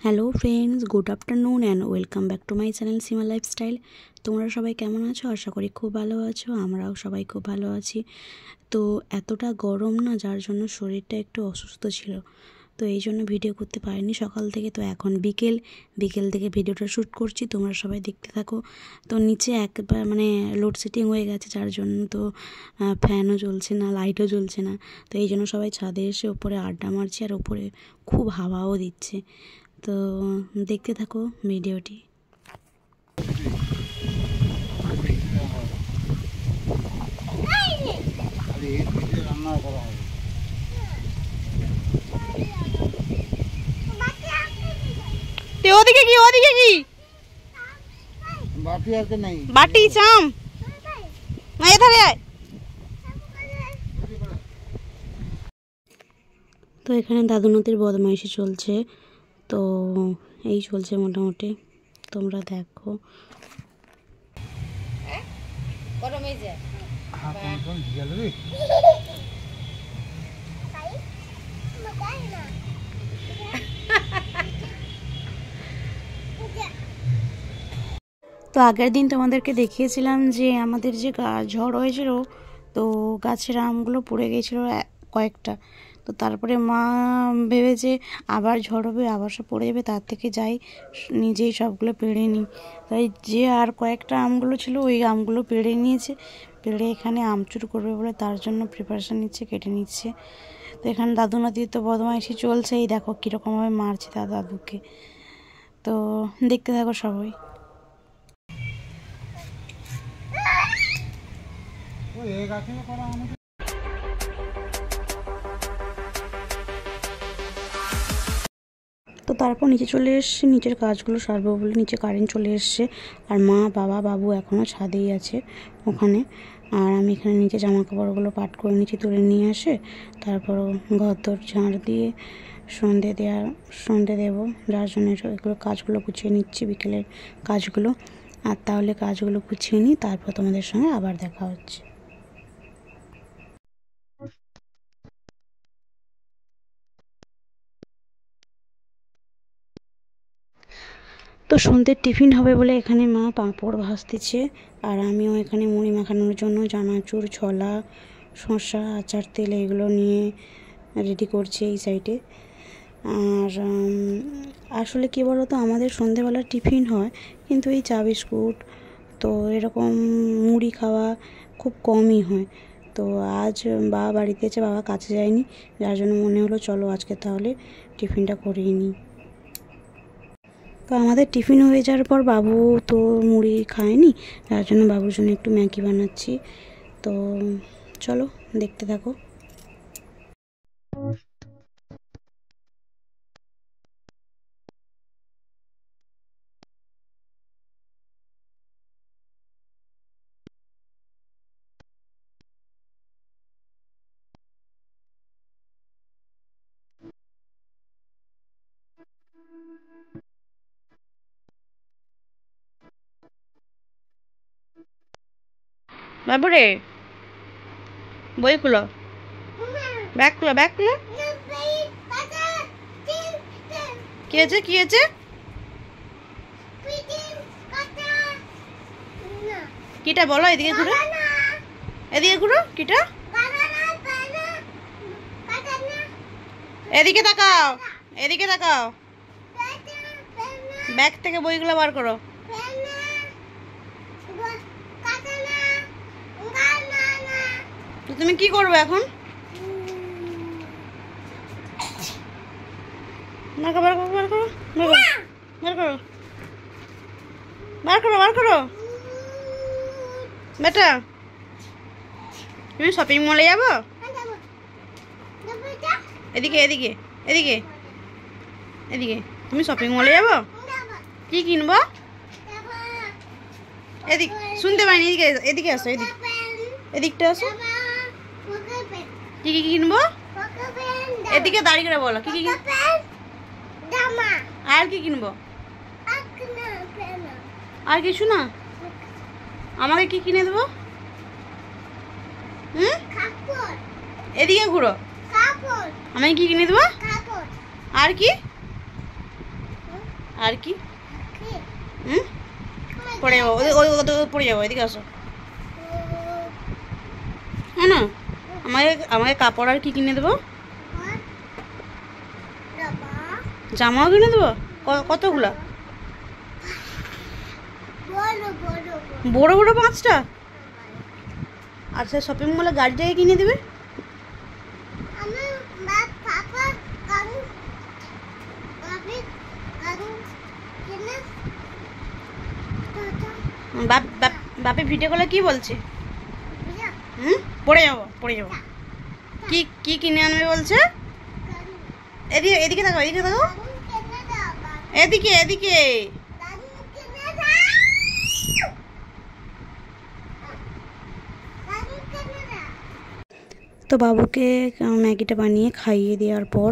Hello friends, good afternoon and welcome back to my channel Seema lifestyle. তোমরা সবাই কেমন আছো? আশা করি খুব ভালো আছো। আমরাও সবাই খুব ভালো আছি। তো এতটা গরম না, যার জন্য শরীরটা একটু অসুস্থ ছিল, তো এই জন্য ভিডিও করতে পারিনি সকাল থেকে। তো এখন বিকেল থেকে ভিডিওটা শ্যুট করছি, তোমরা সবাই দেখতে থাকো। তো নিচে একবার লোডশেডিং হয়ে গেছে, যার জন্য তো ফ্যানও চলছে না, লাইটও জ্বলছে না। তো এই জন্য সবাই ছাদে এসে ওপরে আড্ডা মারছে, আর ওপরে খুব হাওয়াও দিচ্ছে। তো দেখতে থাকো ভিডিওটি। ওদিকে কি বাটি আছে? নাই বাটি চাম না, এধারে আয়। তো এখানে দাদুনতির বদমাইশি চলছে, তো এই চলছে মোটামুটি, তোমরা দেখো। তো আগের দিন তোমাদেরকে দেখিয়েছিলাম যে আমাদের যে ঝড় হয়েছিল, তো গাছের আমগুলো পড়ে গিয়েছিল কয়েকটা। তো তারপরে মা ভেবেছে আবার ঝড় হবে, আবার সব পড়ে যাবে, তার থেকে যাই নিজেই সবগুলো পেড়ে নিই। তাই যে আর কয়েকটা আমগুলো ছিল, ওই আমগুলো পেড়ে নিয়েছে, পেড়ে এখানে আমচুর করবে বলে তার জন্য প্রিপারেশান নিচ্ছে, কেটে নিচ্ছে। তো এখানে দাদু নাতির তো বদমাইশি চলছে, এই দেখো কীরকমভাবে মারছে দাদুকে। তো দেখতে থাকো সবাই। তো তারপর নিচে চলে এসছে, নিচের কাজগুলো সারবো বলে নিচে কারেন্ট চলে এসছে। আর মা, বাবা, বাবু এখনও ছাদেই আছে ওখানে। আর আমি এখানে নিচে জামা কাপড়গুলো পাট করে নিচে তুলে নিয়ে আসে, তারপর ঘর দর ঝাড় দিয়ে সন্ধে দেবো, যার জন্য এগুলো কাজগুলো গুছিয়ে নিচ্ছি, বিকেলের কাজগুলো। আর তাহলে কাজগুলো গুছিয়ে নিই, তারপর তোমাদের সঙ্গে আবার দেখা হচ্ছে। তো সন্ধ্যের টিফিন হবে বলে এখানে মা পাঁপড় ভাজতেছে, আর আমিও এখানে মুড়ি মাখানোর জন্য চানাচুর, ছোলা, শসা, আচার, তেল এগুলো নিয়ে রেডি করছি এই সাইডে। আর আসলে কী বলো তো, আমাদের সন্ধেবেলা টিফিন হয়, কিন্তু এই চা বিস্কুট, তো এরকম মুড়ি খাওয়া খুব কমই হয়। তো আজ বাবা বাড়িতে আছে, বাবা কাছে যায়নি, যার জন্য মনে হলো চলো আজকে তাহলে টিফিনটা করিয়ে নিই। তো আমাদের টিফিন হয়ে যাওয়ার পর বাবু তো মুড়ি খায়নি, যার জন্য বাবুর জন্য একটু ম্যাগি বানাচ্ছি। তো চলো দেখতে থাকো। বাবুরে বই খুলো, ব্যাগ খুলো। কি হয়েছে? কিটা বলো, এদিকে ঘুরো, কিটা? এদিকে তাকাও, ব্যাগ থেকে বইগুলো বার করো। তুমি কি করবে এখন? বার করো বেটা। তুমি শপিং মলে যাবো? এদিকে তুমি শপিং মলে যাবো? কি কিনবো? এদিকে শুনতে পাইনি, এদিকে আসো, এদিকটা আসো। কি কিনবো? এদিকে দাঁড়িয়ে করে বলো, কি আর কি কিনবো? আর কিছু না? আমাকে কি কিনে দেবো? এদিকে ঘুরো, আমি কি কিনে দেবো? আর কি? আর কি? হুম, পড়ে যাবো, পড়ে যাবো, এদিকে আসো। হ্যাঁ না, আমাকে আমাকে কাপড় আর কি কিনে দেবো? জামাও কিনে দেবো? কতগুলা? বড় বড় 5টা? আচ্ছা, শপিং মলে গাড়িটাকে কিনে দেবে? বাপে ভিডিও কলে কি বলছে? হুম, পড়ে যাবো, পড়ে যাবো। কি কি কিনে আনবে বলছে? এদিকে, এদিকে দেখো, এদিকে দেখো, এদিকে এদিকে। তো বাবুকে ম্যাগিটা বানিয়ে খাইয়ে দেওয়ার পর